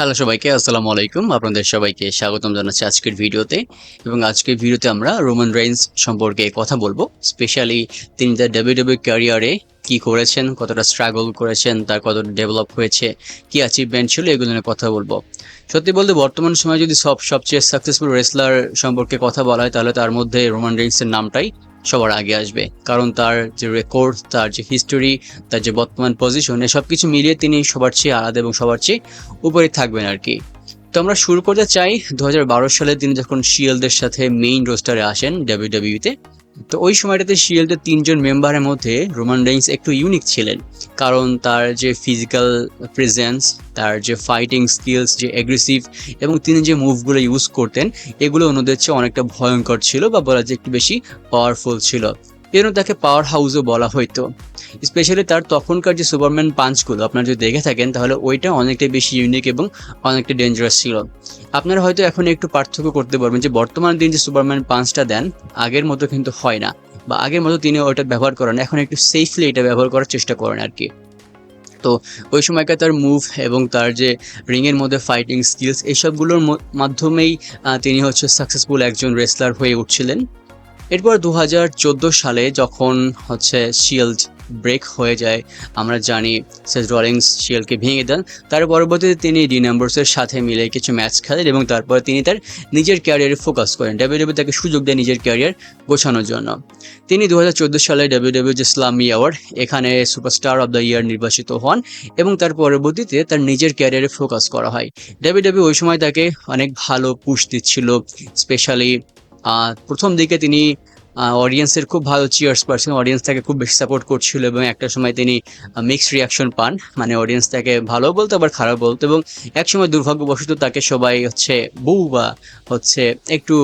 Hello সবাইকে, আসসালামু আলাইকুম। আপনাদের সবাইকে স্বাগতম জানাচ্ছি আজকের ভিডিওতে। এবং আজকের ভিডিওতে আমরা রোমান রেইন্স সম্পর্কে কথা বলবো। স্পেশালি তিনি তার ডাব্লিউডাব্লিউ ক্যারিয়ারে কি করেছেন, কতটা স্ট্রাগল করেছেন, তার কতটা ডেভেলপ হয়েছে, কি অ্যাচিভমেন্ট ছিল, এগুলো নিয়ে কথা বলবো। সত্যি বলতে বর্তমান সময়ে যদি সবচেয়ে সাকসেসফুল রেসলার সম্পর্কে কথা বলা হয় তাহলে তার মধ্যে রোমান রেইন্সের নামটাই সবার আগে আসবে। কারণ তার যে রেকর্ড, তার যে হিস্টোরি, তার যে বর্তমান পজিশন, সব কিছু মিলিয়ে তিনি সবার চেয়ে আলাদা এবং সবার চেয়ে উপরে থাকবেন আর কি। তো আমরা শুরু করতে চাই 2012 সালে তিনি যখন শিয়েলদের সাথে মেইন রোস্টারে আসেন ডাব্লিউডাব্লিউতে। তো ওই সময়টাতে শিয়েলদের 3জন মেম্বারের মধ্যে রোমান রেইন্স একটু ইউনিক ছিলেন, কারণ তার যে ফিজিক্যাল প্রেজেন্স, তার যে ফাইটিং স্কিলস, যে অ্যাগ্রেসিভ এবং তিনি যে মুভগুলো ইউজ করতেন এগুলো অন্যদের চেয়ে অনেকটা ভয়ঙ্কর ছিল, বা বলা যায় একটু বেশি পাওয়ারফুল ছিল। এর তাকে পাওয়ার হাউসও বলা হইতো। স্পেশালি তার তখনকার যে সুপারম্যান পাঞ্চগুলো আপনারা যদি দেখে থাকেন তাহলে ওইটা অনেকটাই বেশি ইউনিক এবং অনেকটা ডেঞ্জারাস ছিল। আপনারা হয়তো এখন একটু পার্থক্য করতে পারবেন যে বর্তমান দিন যে সুপারম্যান পাঞ্চটা দেন আগের মতো কিন্তু হয় না, বা আগের মতো তিনি ওইটা ব্যবহার করেন, এখন একটু সেফলি এটা ব্যবহার করার চেষ্টা করেন আর কি। তো ওই সময়কার তার মুভ এবং তার যে রিংয়ের মধ্যে ফাইটিং স্কিলস এইসবগুলোর মাধ্যমেই তিনি হচ্ছে সাকসেসফুল একজন রেসলার হয়ে উঠছিলেন। এরপর 2014 সালে যখন হচ্ছে শিল্ড ব্রেক হয়ে যায়, আমরা জানি সেথ রলিংস শিল্ডকে ভেঙে দেন। তার পরবর্তীতে তিনি ডিন অ্যাম্ব্রোসের সাথে মিলে কিছু ম্যাচ খেলেন এবং তারপর তিনি তার নিজের ক্যারিয়ারে ফোকাস করেন। ডাব্লিউডাব্লিউ তাকে সুযোগ দেয় নিজের ক্যারিয়ার গোছানোর জন্য। তিনি 2014 সালে ডাব্লিউডাব্লিউ যে স্লামি অ্যাওয়ার্ড এখানে সুপারস্টার অব দ্য ইয়ার নির্বাচিত হন এবং তার পরবর্তীতে তার নিজের ক্যারিয়ারে ফোকাস করা হয়। ডাব্লিউডাব্লিউ ওই সময় তাকে অনেক ভালো পুশ দিচ্ছিল। স্পেশালি প্রথম দিকে তিনি অডিয়েন্সের খুব ভালো চিয়ার্স পাচ্ছেন, অডিয়েন্স তাকে খুব বেশি সাপোর্ট করছিল এবং একটা সময় তিনি মিক্সড রিয়াকশন পান, মানে অডিয়েন্স তাকে ভালো বলতো আবার খারাপ বলতো, এবং একসময় দুর্ভাগ্যবশত তাকে সবাই বউ বা একটু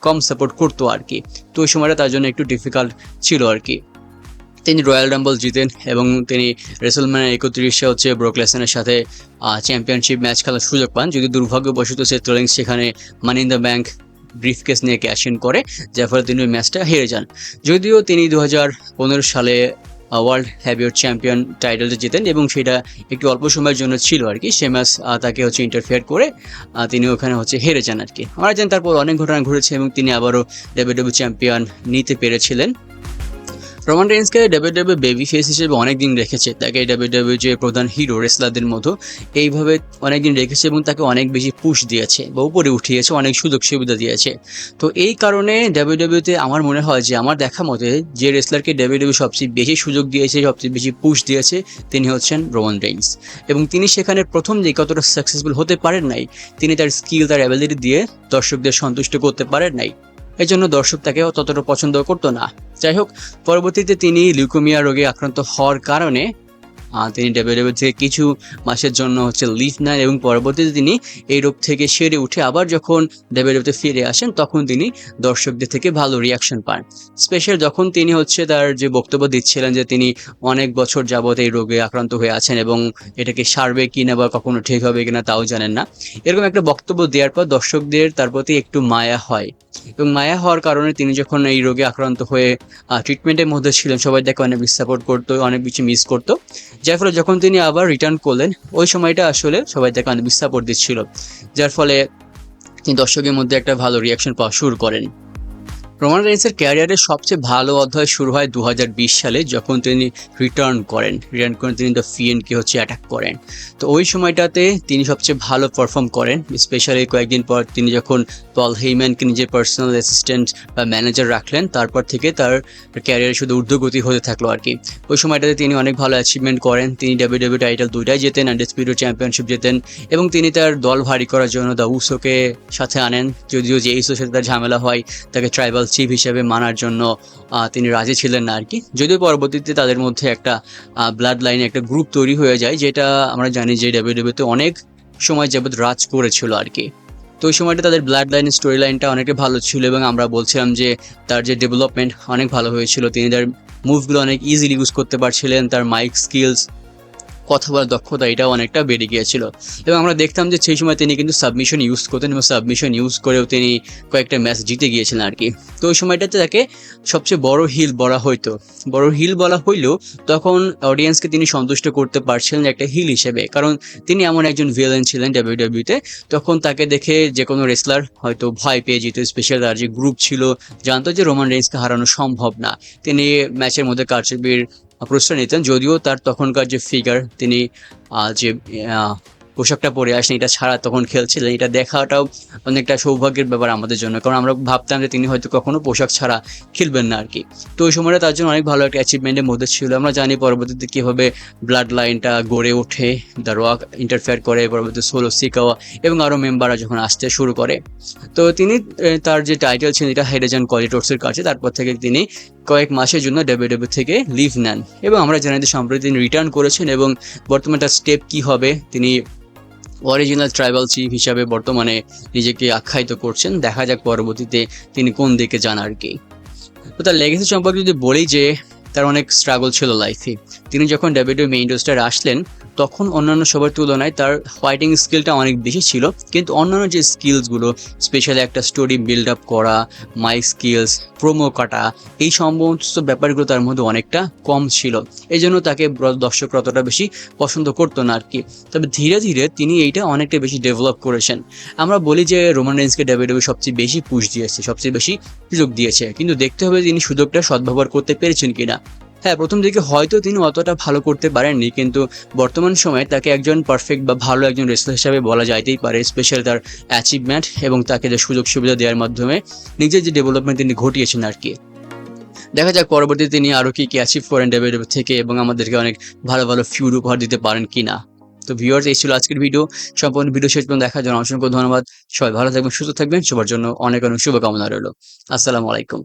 কম সাপোর্ট করতো আর কি। তো ওই সময়টা তার জন্য একটু ডিফিকাল্ট ছিল আর কি। তিনি রয়্যাল রাম্বল জিতেন এবং তিনি রেসলম্যান 31-এ ব্রক লেসনারের সাথে চ্যাম্পিয়নশিপ ম্যাচ খেলার সুযোগ পান, যদি দুর্ভাগ্যবশত সেথ রলিংস সেখানে মানি ইন দ্য ব্যাংক ব্রিফকেস নিয়ে ক্যাশ ইন করে, যার ফলে তিনি ওই ম্যাচটা হেরে যান। যদিও তিনি 2015 সালে ওয়ার্ল্ড হেভিওয়েট চ্যাম্পিয়ন টাইটেলটা জেতেন এবং সেটা একটু অল্প সময়ের জন্য ছিল আর কি। সে ম্যাচ তাকে ইন্টারফেয়ার করে তিনি ওখানে হেরে যান আর কি। আমরা জানি তারপর অনেক ঘটনা ঘটেছে এবং তিনি আবারও ডাব্লিউডাব্লিউ চ্যাম্পিয়ন নিতে পেরেছিলেন। রোমান রেইন্সকে ডাব্লিউডাব্লিউ বেবি ফেস হিসেবে অনেকদিন রেখেছে, তাকে ডাব্লিউডাব্লিউ যে প্রধান হিরো রেসলারদের মতো এইভাবে অনেকদিন রেখেছে এবং তাকে অনেক বেশি পুশ দিয়েছে বা উপরে উঠিয়েছে, অনেক সুযোগ সুবিধা দিয়েছে। তো এই কারণে ডাব্লিউডাব্লিউতে আমার মনে হয় যে আমার দেখা মতে যে রেসলারকে ডাব্লিউডাব্লিউ সবচেয়ে বেশি সুযোগ দিয়েছে, সবচেয়ে বেশি পুশ দিয়েছে, তিনি হচ্ছেন রোমান রেইন্স। এবং তিনি সেখানে প্রথম দিকে কতটা সাকসেসফুল হতে পারেন নাই, তিনি তার স্কিল, তার অ্যাবিলিটি দিয়ে দর্শকদের সন্তুষ্ট করতে পারেন নাই, এই জন্য দর্শক তাকেও ততটা পছন্দ করতো না। যাই হোক, পরবর্তীতে তিনি লিউকেমিয়া রোগে আক্রান্ত হওয়ার কারণে তিনি ডাব্লিউডাব্লিউ থেকে কিছু মাসের জন্য লিভ নেন এবং পরবর্তীতে তিনি এই রোগ থেকে সেরে উঠে আবার যখন ডাব্লিউডাব্লিউতে ফিরে আসেন তখন তিনি দর্শকদের থেকে ভালো রিয়াকশন পান। স্পেশাল যখন তিনি তার যে বক্তব্য দিচ্ছিলেন যে তিনি অনেক বছর যাবত এই রোগে আক্রান্ত হয়ে আছেন এবং এটাকে সারবে কিনা বা কখনো ঠিক হবে কিনা তাও জানেন না, এরকম একটা বক্তব্য দেওয়ার পর দর্শকদের তার প্রতি একটু মায়া হয় এবং মায়া হওয়ার কারণে তিনি যখন এই রোগে আক্রান্ত হয়ে ট্রিটমেন্টের মধ্যে ছিলেন সবাই তাকে অনেক বেশি সাপোর্ট করতো, অনেক বেশি মিস করতো। যার ফলে যখন তিনি আবার রিটার্ন করলেন ওই সময়টা সবাই তাকে অনেক বেশি সাপোর্ট দিচ্ছিল, যার ফলে তিনি দর্শকের মধ্যে একটা ভালো রিয়াকশন পাওয়া শুরু করেন। রোমান রেইন্সের ক্যারিয়ারের সবচেয়ে ভালো অধ্যায় শুরু হয় 2020 সালে যখন তিনি রিটার্ন করেন তিনি দ্য ফিয়েন্ডকে অ্যাটাক করেন। তো ওই সময়টাতে তিনি সবচেয়ে ভালো পারফর্ম করেন। স্পেশালি কয়েকদিন পর তিনি যখন পল হেইম্যানকে নিজের পার্সোনাল অ্যাসিস্ট্যান্ট বা ম্যানেজার রাখলেন, তারপর থেকে তার ক্যারিয়ারে শুধু ঊর্ধ্বগতি হতে থাকলো আর কি। ওই সময়টাতে তিনি অনেক ভালো অ্যাচিভমেন্ট করেন, তিনি ডাব্লিউডাব্লিউ টাইটেল 2টাই জেতেন, আনডিসপিউটেড চ্যাম্পিয়নশিপ জেতেন এবং তিনি তার দল ভারী করার জন্য দ্য উসোকে সাথে আনেন। যদিও যে উসোর সাথে তার ঝামেলা হয়, তাকে ট্রাইবাল চিফ হিসেবে মানার জন্য তিনি রাজি ছিলেন না আর কি। যদিও পরবর্তীতে তাদের মধ্যে একটা ব্লাড লাইনে একটা গ্রুপ তৈরি হয়ে যায়, যেটা আমরা জানি যে ডাব্লিউডাব্লিউতে অনেক সময় যাবত রাজ করেছিল আর কি। তো ওই সময়টা তাদের ব্লাড লাইনের স্টোরি লাইনটা অনেকটা ভালো ছিল এবং আমরা বলছিলাম যে তার যে ডেভেলপমেন্ট অনেক ভালো হয়েছিল, তিনি তার মুভগুলো অনেক ইজিলি ইউজ করতে পারছিলেন, তার মাইক স্কিলস কথা বলার দক্ষতা এটাও অনেকটা বেড়ে গিয়েছিল। এবং আমরা দেখতাম যে সেই সময় তিনি কিন্তু সাবমিশন ইউজ করতেন এবং সাবমিশন ইউজ করেও তিনি কয়েকটা ম্যাচ জিতে গিয়েছিলেন আর কি। তো ওই সময়টাতে তাকে সবচেয়ে বড় হিল বলা হইতো। বড় হিল বলা হইলেও তখন অডিয়েন্সকে তিনি সন্তুষ্ট করতে পারছিলেন একটা হিল হিসেবে, কারণ তিনি এমন একজন ভিলেন ছিলেন ডাব্লিউডাব্লিউতে। তখন তাকে দেখে যে কোনো রেসলার হয়তো ভয় পেয়ে যেত, স্পেশাল তার যে গ্রুপ ছিল জানতো যে রোমান রেইন্সকে হারানো সম্ভব না। তিনি ম্যাচের মধ্যে কারচুপির প্রশ্রয় নিতেন, যদিও তার তখনকার যে ফিগার, তিনি যে পোশাকটা পরে আসেন এটা ছাড়া তখন খেলছিলেন, এটা দেখাটাও অনেকটা সৌভাগ্যের ব্যাপার আমাদের জন্য, কারণ আমরা ভাবতাম যে তিনি হয়তো কখনো পোশাক ছাড়া খেলবেন না আর কি। তো ওই সময়টা তার জন্য অনেক ভালো একটা অ্যাচিভমেন্টের মধ্যে ছিল। আমরা জানি পরবর্তীতে কীভাবে ব্লাড লাইনটা গড়ে ওঠে, দ্য রক ইন্টারফেয়ার করে, পরবর্তীতে সোলো সিকাওয়া এবং আরও মেম্বাররা যখন আসতে শুরু করে। তো তিনি তার যে টাইটেল ছিল এটা হেরে যান কলিটোর্সের কাছে। তারপর থেকে তিনি কয়েক মাসের জন্য ডাব্লিউডাব্লিউ থেকে লিভ নেন এবং আমরা জানি যে সম্প্রতি তিনি রিটার্ন করেছেন এবং বর্তমানে তার স্টেপ কী হবে, তিনি অরিজিনাল ট্রাইবাল চিফ হিসাবে বর্তমানে নিজেকে আখ্যায়িত করছেন। দেখা যাক পরবর্তীতে তিনি কোন দিকে যান আর কি। তো তার লেগেসি সম্পর্কে যদি বলি যে তার অনেক স্ট্রাগল ছিল লাইফে। তিনি যখন ডাব্লিউডাব্লিউ মেইন রোস্টারে আসলেন তখন অন্যান্য সবার তুলনায় তার ফাইটিং স্কিলটা অনেক বেশি ছিল, কিন্তু অন্যান্য যে স্কিলসগুলো, স্পেশালি একটা স্টোরি বিল্ড আপ করা, মাইক স্কিলস, প্রোমো কাটা, এই সমস্ত ব্যাপারগুলো তার মধ্যে অনেকটা কম ছিল। এই জন্য তাকে দর্শকরা অতটা বেশি পছন্দ করতো না আর কি। তবে ধীরে ধীরে তিনি এইটা অনেকটা বেশি ডেভেলপ করেছেন। আমরা বলি যে রোমান রেইন্সকে ডাব্লিউডাব্লিউ সবচেয়ে বেশি পুশ দিয়েছে, সবচেয়ে বেশি সুযোগ দিয়েছে, কিন্তু দেখতে হবে তিনি সুযোগটা সদ্ব্যবহার করতে পেরেছেন কিনা। হ্যাঁ, প্রথম দিকে হয়তো তিনি অতটা ভালো করতে পারেননি, কিন্তু বর্তমান সময়ে তাকে একজন পারফেক্ট বা ভালো একজন রেসলার হিসাবে বলা যাইতেই পারে, স্পেশালি তার অ্যাচিভমেন্ট এবং তাকে যে সুযোগ সুবিধা দেওয়ার মাধ্যমে নিজের যে ডেভেলপমেন্ট তিনি ঘটিয়েছেন আর কি। দেখা যাক পরবর্তীতে তিনি আরও কি অ্যাচিভ করেন ডাব্লিউডাব্লিউ থেকে এবং আমাদেরকে অনেক ভালো ভালো ফিউড উপহার দিতে পারেন কিনা। তো ভিউয়ার্স, এই ছিল আজকের ভিডিও। সম্পূর্ণ ভিডিও শেষ পর্যন্ত দেখার জন্য অসংখ্য ধন্যবাদ। সবাই ভালো থাকবেন, সুস্থ থাকবেন, সবার জন্য অনেক অনেক শুভকামনা রইল। আসসালামু আলাইকুম।